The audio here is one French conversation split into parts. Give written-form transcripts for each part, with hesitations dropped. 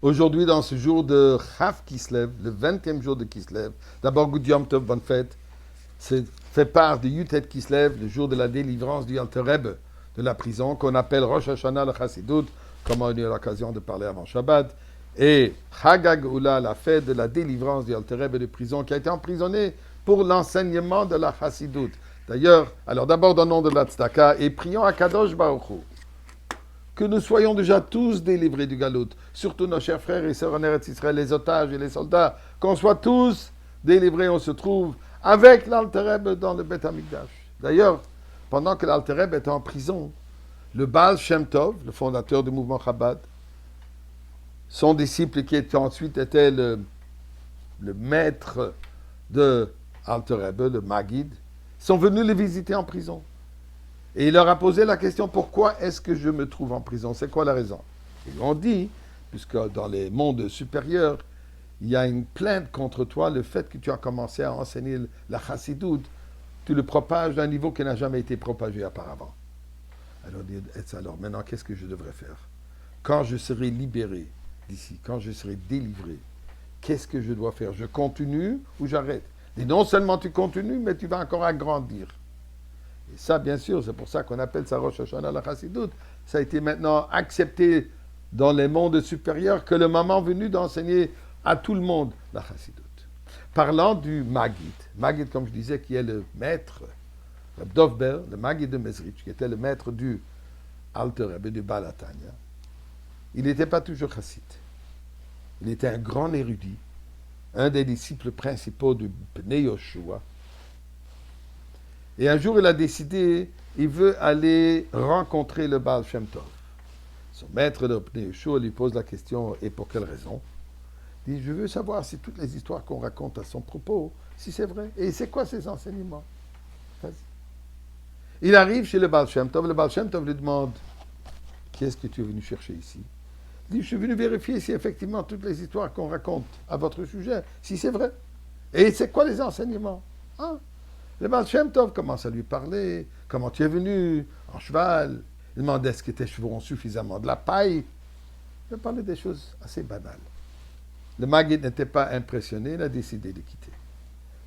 Aujourd'hui, dans ce jour de Chav Kislev, le 20e jour de Kislev, d'abord Good Yom Tov, bonne fête, c'est fait part de Yutet Kislev, le jour de la délivrance du Alter Rebbe de la prison, qu'on appelle Rosh Hashanah le Chassidut, comme on a eu l'occasion de parler avant Shabbat, et Chagag Ula, la fête de la délivrance du Alter Rebbe de prison, qui a été emprisonné pour l'enseignement de la Chassidut. D'ailleurs, alors d'abord donnons de la tzedaka et prions à Kadosh Baruch Hu que nous soyons déjà tous délivrés du galout, surtout nos chers frères et sœurs en Eretz Israël, les otages et les soldats, qu'on soit tous délivrés, on se trouve avec l'Alter Rebbe dans le Beth Amikdash. D'ailleurs, pendant que l'Alter Rebbe était en prison, le Baal Shem Tov, le fondateur du mouvement Chabad, son disciple qui ensuite était le maître de Alter Rebbe, le Maggid, sont venus le visiter en prison. Et il leur a posé la question, pourquoi est-ce que je me trouve en prison? C'est quoi la raison? Ils lui ont dit, puisque dans les mondes supérieurs, il y a une plainte contre toi, le fait que tu as commencé à enseigner la chassidoute, tu le propages à un niveau qui n'a jamais été propagé auparavant. Alors maintenant, qu'est-ce que je devrais faire? Quand je serai libéré d'ici, quand je serai délivré, qu'est-ce que je dois faire? Je continue ou j'arrête? Et non seulement tu continues, mais tu vas encore agrandir. Et ça, bien sûr, c'est pour ça qu'on appelle ça Rosh Hashanah la Chassidut. Ça a été maintenant accepté dans les mondes supérieurs que le moment venu d'enseigner à tout le monde la Chassidut. Parlant du Maggid, Maggid, comme je disais, qui est le maître, le Dovber, le Maggid de Mezrich, qui était le maître du Alter Rebbe, du Baal HaTanya, il n'était pas toujours chassid. Il était un grand érudit, un des disciples principaux du Bnei Yoshua. Et un jour, il a décidé, il veut aller rencontrer le Baal Shem Tov. Son maître de Bnei Yoshua lui pose la question, et pour quelle raison? Il dit, je veux savoir si toutes les histoires qu'on raconte à son propos, si c'est vrai. Et c'est quoi ces enseignements? Vas-y. Il arrive chez le Baal Shem Tov lui demande, qu'est-ce que tu es venu chercher ici? Il dit, je suis venu vérifier si effectivement toutes les histoires qu'on raconte à votre sujet, si c'est vrai. Et c'est quoi les enseignements? Hein? Le Baal Shem Tov commence à lui parler, comment tu es venu, en cheval. Il demande est-ce que tes cheveux ont suffisamment de la paille. Il parlait des choses assez banales. Le Maggid n'était pas impressionné, il a décidé de quitter.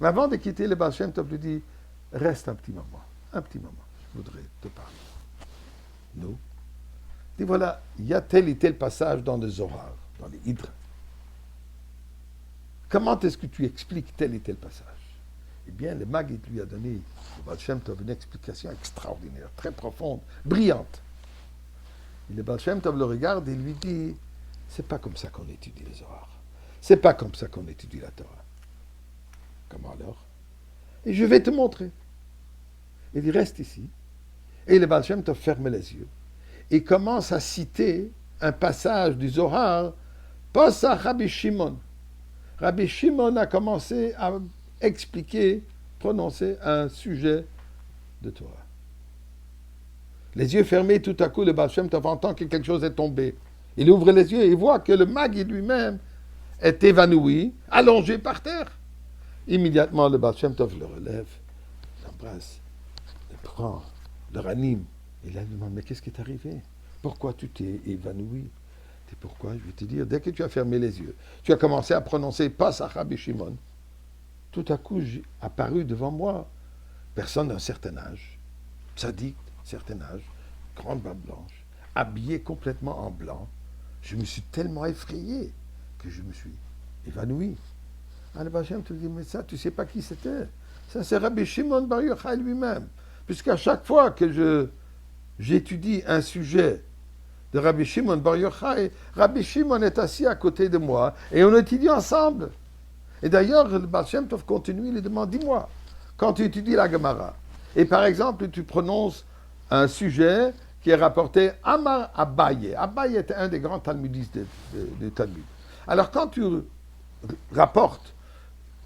Mais avant de quitter, le Baal Shem Tov lui dit reste un petit moment, je voudrais te parler. Nous, il dit voilà, il y a tel et tel passage dans le Zohar, dans les Hydres. Comment est-ce que tu expliques tel et tel passage? Eh bien, le Maggid lui a donné, le Baal Shem Tov, une explication extraordinaire, très profonde, brillante. Et le Baal Shem Tov le regarde et lui dit, c'est pas comme ça qu'on étudie les Zohar. C'est pas comme ça qu'on étudie la Torah. Comment alors? Et je vais te montrer. Il dit, reste ici. Et le Baal Shem Tov ferme les yeux et commence à citer un passage du Zohar, pas à Rabbi Shimon. Rabbi Shimon a commencé à expliquer, prononcer un sujet de Torah. Les yeux fermés, tout à coup, le Baal Shem Tov entend que quelque chose est tombé. Il ouvre les yeux et il voit que le Maggid lui-même est évanoui, allongé par terre. Immédiatement, le Baal Shem Tov le relève, l'embrasse, le prend, le ranime. Et là, il lui demande, mais qu'est-ce qui est arrivé? Pourquoi tu t'es évanoui? Et pourquoi? Je vais te dire, dès que tu as fermé les yeux, tu as commencé à prononcer pas à Rabbi Shimon. Tout à coup, j'ai apparu devant moi, personne d'un certain âge, sadique, certain âge, grande barbe blanche, habillé complètement en blanc. Je me suis tellement effrayé que je me suis évanoui. Alors, le Baal Shem te dit, mais ça, tu ne sais pas qui c'était. Ça, c'est Rabbi Shimon Bar Yochai lui-même. Puisqu'à chaque fois que j'étudie un sujet de Rabbi Shimon Bar Yochai, Rabbi Shimon est assis à côté de moi et on étudie ensemble. Et d'ailleurs, le Baal Shem Tov continue, il lui demande, dis-moi, quand tu étudies la Gemara, et par exemple, tu prononces un sujet qui est rapporté Amar Abaye. Abaye était un des grands talmudistes du Talmud. Alors quand tu rapportes,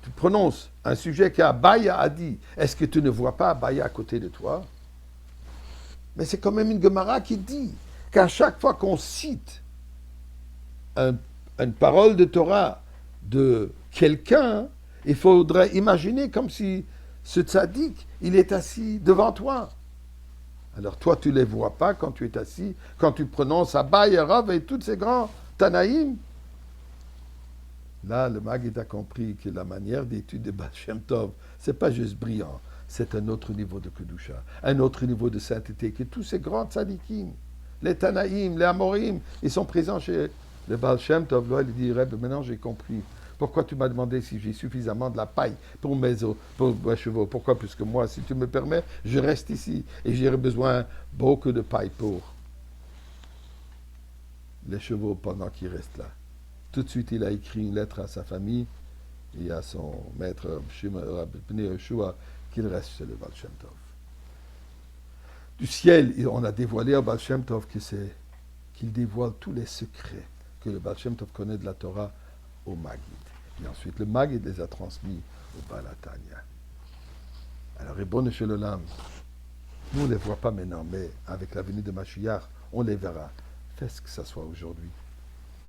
tu prononces un sujet qu'Abaye a dit, est-ce que tu ne vois pas Abaye à côté de toi? Mais c'est quand même une Gemara qui dit qu'à chaque fois qu'on cite une parole de Torah de quelqu'un, il faudrait imaginer comme si ce tzaddik, il est assis devant toi. Alors toi, tu ne les vois pas quand tu es assis, quand tu prononces Abaye, Rav et tous ces grands Tanaïm. Là, le Maggid a compris que la manière d'étude de Baal Shem Tov, c'est pas juste brillant, c'est un autre niveau de Kedusha, un autre niveau de sainteté, que tous ces grands tzadikim, les Tanaïm, les Amorim, ils sont présents chez le Baal Shem Tov. Là, il dit, Rebbe, maintenant j'ai compris. Pourquoi tu m'as demandé si j'ai suffisamment de la paille pour pour mes chevaux? Pourquoi? Puisque moi, si tu me permets, je reste ici et j'aurai besoin beaucoup de paille pour les chevaux pendant qu'ils restent là. Tout de suite, il a écrit une lettre à sa famille et à son maître, Rabbi Yeshua, qu'il reste chez le Baal Shem Tov. Du ciel, on a dévoilé au Baal Shem Tov qu'il dévoile tous les secrets que le Baal Shem Tov connaît de la Torah au Maggid. Et ensuite, le Maggid les a transmis au Baal HaTanya. Alors, Ribono Shel Olam, nous on ne les voit pas maintenant, mais avec la venue de Mashiach, on les verra. Fais ce que ça soit aujourd'hui.